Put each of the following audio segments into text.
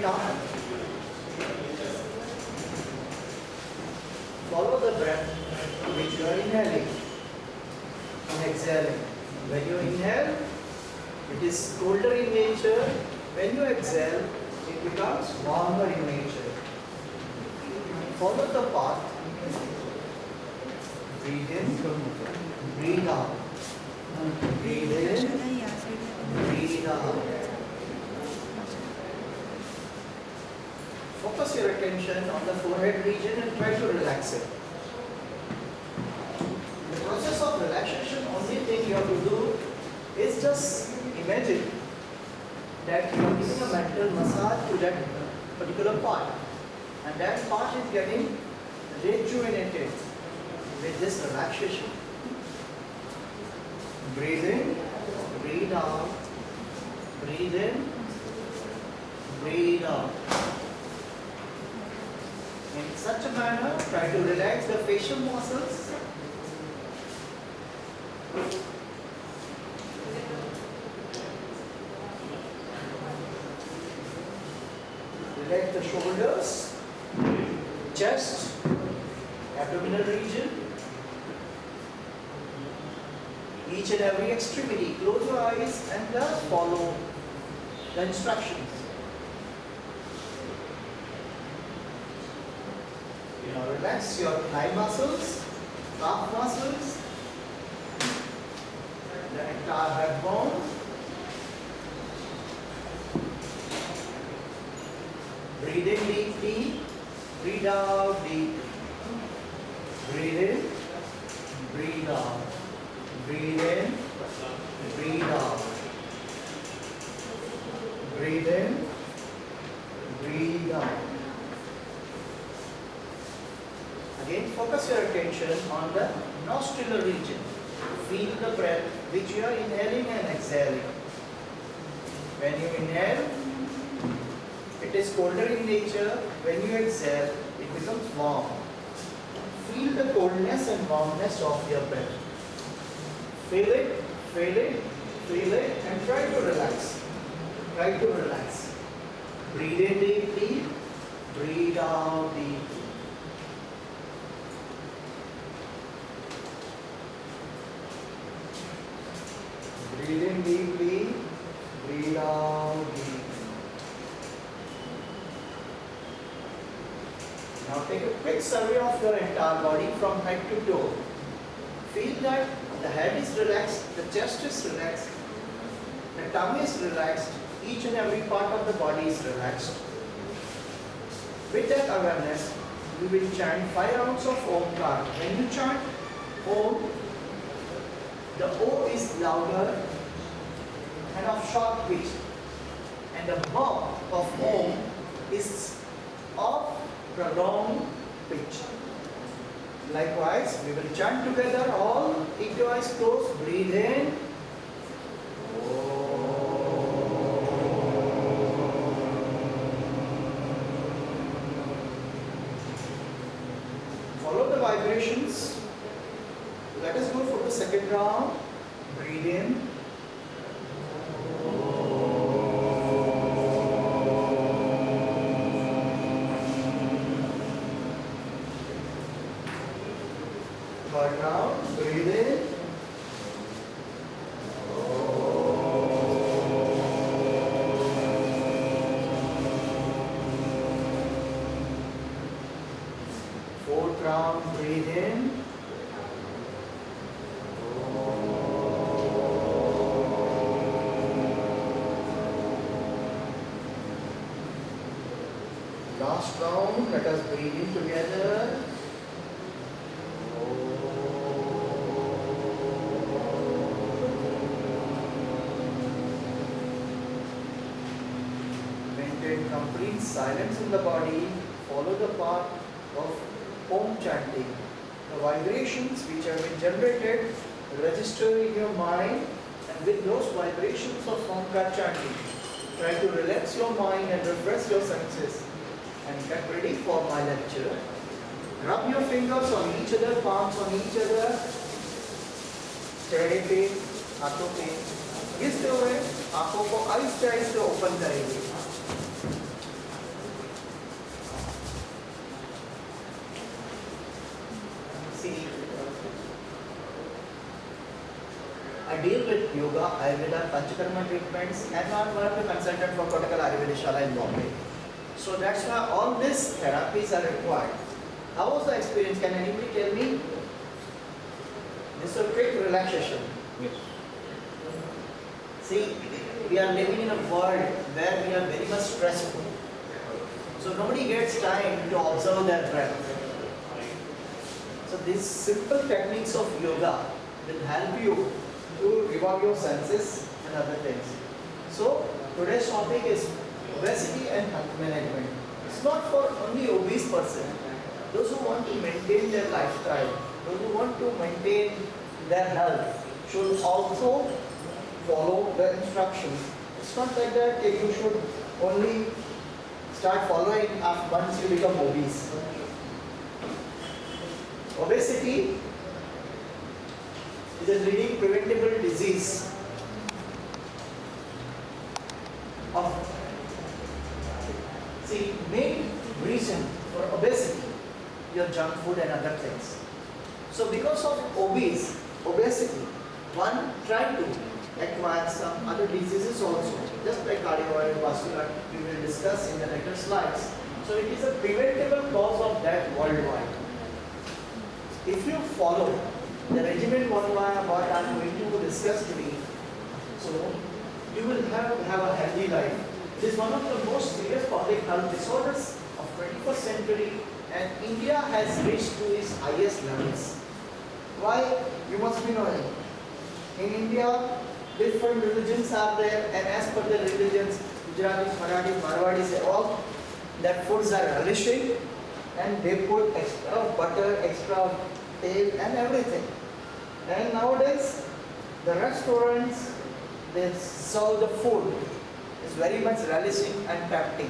now. Follow the breath which you are inhaling and exhaling. When you inhale, it is colder in nature. When you exhale, it becomes warmer in nature. Follow the path. Breathe in, breathe out. Breathe in, breathe out. Focus your attention on the forehead region and try to relax it. In the process of relaxation, only thing you have to do is just imagine that you are giving a mental massage to that particular part, and that part is getting rejuvenated with this relaxation. Breathe in, breathe out, breathe in, breathe out. In such a manner, try to relax the facial muscles. Relax the shoulders, chest, abdominal region, each and every extremity. Close your eyes and follow the instructions. Now relax your thigh muscles, calf muscles, the entire backbone. Breathe in deeply, breathe out deeply. Breathe in, breathe out. Breathe in, breathe out. Breathe in, breathe out. Again, focus your attention on the nostril region. Feel the breath which you are inhaling and exhaling. When you inhale, it is colder in nature. When you exhale, it becomes warm. Feel the coldness and warmness of your breath. Feel it, feel it, feel it, and try to relax. Try to relax. Breathe in deeply, breathe out deeply. Breathe in deeply, breathe out deeply. Now take a quick survey of your entire body from head to toe. Feel that the head is relaxed, the chest is relaxed, the tongue is relaxed, each and every part of the body is relaxed. With that awareness, we will chant 5 rounds of Omkar. When you chant Om, the O is louder and of short pitch, and the B of Om is of prolonged pitch. Likewise, we will chant together all. Keep your eyes closed. Breathe in. Follow the vibrations. Let us go for the second round. Breathe in. Third round. Breathe in. Fourth round. Breathe in. Last round, let us breathe in together. Maintain complete silence in the body. Follow the path of Om chanting. The vibrations which have been generated register in your mind, and with those vibrations of Omkar chanting, try to relax your mind and refresh your senses and get ready for my lecture. Rub your fingers on each other, palms on each other. चेहरे पे, हाथों पे, गिरते हुए आंखों को आहिस्ते आहिस्ते ओपन करेंगे. I deal with yoga, Ayurveda, Panchakarma treatments, and I'm one of the consultant for Kottakkal Ayurveda Shala in Bombay. So that's why all these therapies are required. How was the experience? Can anybody tell me? This is a quick relaxation. Yes. See, we are living in a world where we are very much stressful. So nobody gets time to observe their breath. So these simple techniques of yoga will help you to revive your senses and other things. So today's topic is obesity and health management. It's not for only obese person. Those who want to maintain their lifestyle, those who want to maintain their health should also follow the instructions. It's not like that you should only start following once you become obese. Obesity is a leading preventable disease of, see, main reason for obesity, your junk food and other things. So because of obesity, one try to acquire some other diseases also, just like cardiovascular, we will discuss in the later slides. So it is a preventable cause of death worldwide. If you follow the regimen what I am going to discuss today, so you will have a healthy life. It is one of the most serious public health disorders of 21st century, and India has reached to its highest levels. Why? You must be knowing. In India, different religions are there, and as per the religions, Gujaratis, Marathis, Marwadis, all their foods are relishing, and they put extra butter, extra tail and everything. And nowadays, the restaurants, they serve the food is very much relishing and tempting.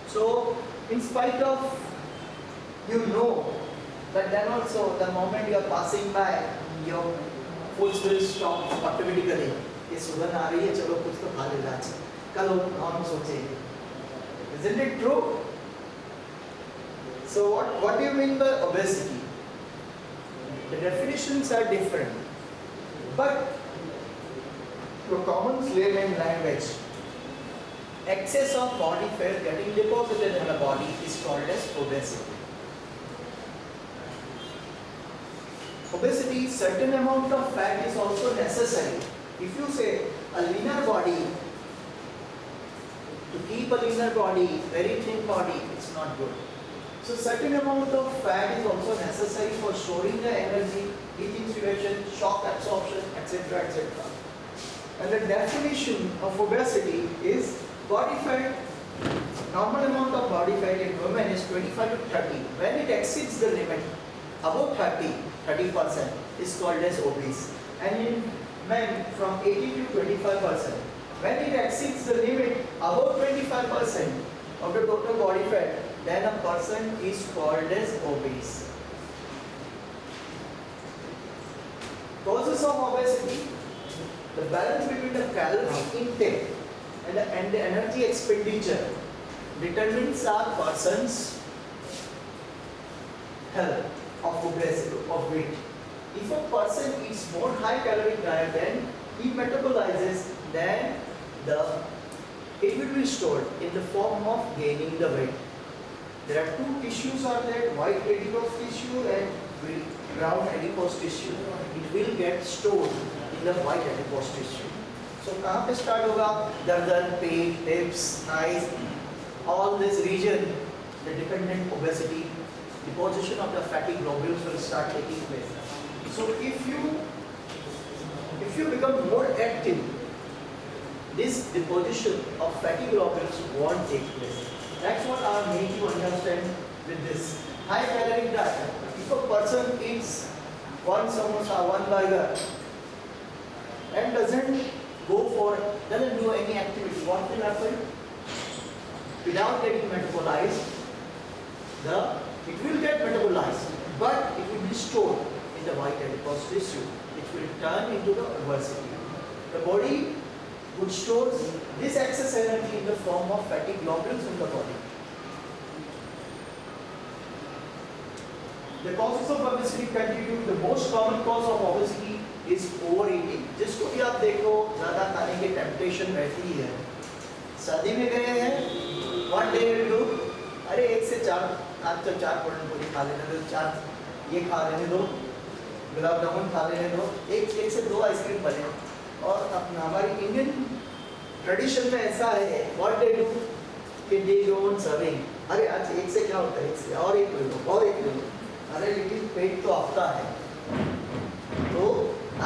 So, in spite of, but then also the moment you are passing by, your foods will stop automatically. ये सुगंध आ रही है, चलो कुछ तो खा लेना चाहिए. कल हम सोचेंगे. Isn't it true? So what do you mean by obesity? The definitions are different, but to common layman language, excess of body fat getting deposited in the body is called as obesity. Obesity, certain amount of fat is also necessary. If you say a leaner body, to keep a leaner body, very thin body, it's not good. So certain amount of fat is also necessary for storing the energy, heat insulation, shock absorption, etc. etc. And the definition of obesity is body fat. Normal amount of body fat in women is 25 to 30. When it exceeds the limit, above 30% is called as obese. And in men from 18 to 25%. When it exceeds the limit above 25% of the total body fat, then a person is called as obese. Causes of obesity: the balance between the calorie intake and the energy expenditure determines a person's health of obesity, of weight. If a person eats more high calorie diet than he metabolizes, then it will be stored in the form of gaining the weight. There are two tissues are there, white adipose tissue and brown adipose tissue. It will get stored in the white adipose tissue. So कहाँ पे start होगा? गर्दन, पेट, hips, thighs, all this region, the dependent obesity, deposition of the fatty globules will start taking place. So if you become more active, this deposition of fatty globules won't take place. That's what I make you understand with this high calorie diet. If a person eats one samosa, one burger, and doesn't do any activity, what will happen? Without getting metabolized, it will get metabolized, but it will be stored in the white adipose tissue, which will turn into the obesity. The body would store this excess energy in the form of fatty globules in the body. The causes of obesity continue. The most common cause of obesity is overeating. जिसको भी आप देखो ज़्यादा खाने की temptation रहती है. शादी में गए हैं, what they will do? अरे एक से चार, आज तो 4 पूरन पूरी खा लेने दो, 4 ये खा लेने दो, गुलाब जामुन खा लेने दो, एक से 2 आइसक्रीम बने. और अपना हमारी इंडियन ट्रेडिशन में ऐसा है, what they do? कि they don't serving. अरे आज एक से क्या होता है, एक से और एक ले लो और एक ले लो. अरे लेकिन पेट तो आपका है, तो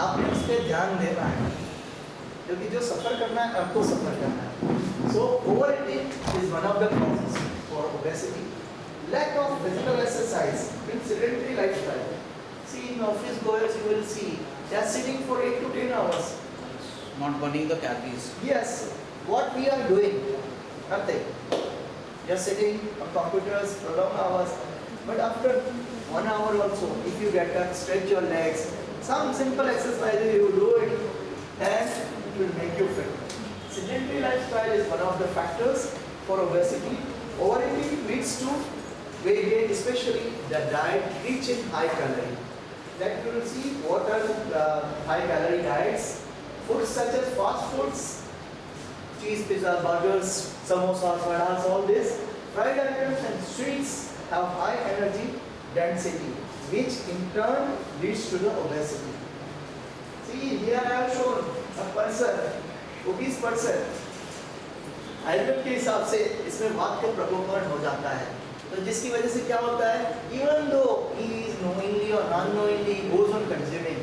आपने उस पर ध्यान देना है, क्योंकि जो सफ़र करना है आपको सफ़र करना है. So over eating is one of the causes for obesity. Lack of physical exercise in sedentary lifestyle. See in office goers you will see they are sitting for 8 to 10 hours. Not burning the calories. Yes, what we are doing? Nothing. Just sitting on computers for long hours. But after 1 hour also, if you get up, stretch your legs, some simple exercises you do it, and it will make you fit. Sedentary lifestyle is one of the factors for obesity. Overeating leads to weight gain, especially the diet rich in high calorie. That you will see what are high calorie diets. Foods such as fast foods, cheese, pizza, burgers, samosas, vadas, all this. Fried items and sweets have high energy density, which in turn leads to the obesity. See, here I have shown a person, obese person. Ayurveda के हिसाब से इसमें वात का प्रकोपन हो जाता है, तो जिसकी वजह से क्या होता है, even though he is knowingly or non-knowingly goes on consuming.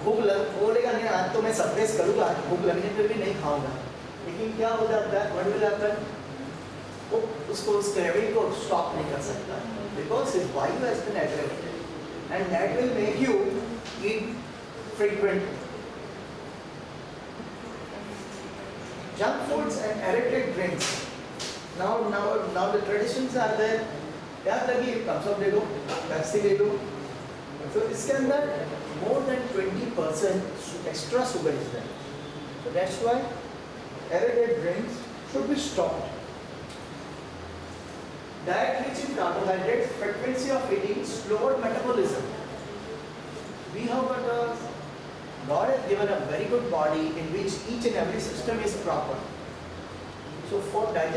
भूख लग बोलेगा नहीं, आज तो मैं सप्रेस करूँगा, भूख लगने पे भी नहीं खाऊंगा, लेकिन क्या हो जाता है, what will happen? वो उसको उस क्रेविंग को स्टॉप नहीं कर सकता, because his body has been aggravated, and that will make you eat frequently. Junk foods and addictive drinks. Now the traditions are there. क्या लगी, कम सब ले लो, पेप्सी ले लो, तो इसके अंदर more than 20% extra sugar is there. So that's why added drinks should be stopped. Diet rich in carbohydrates, frequency of eating, slower metabolism. We have got God has given a very good body in which each and every system is proper. So for digestion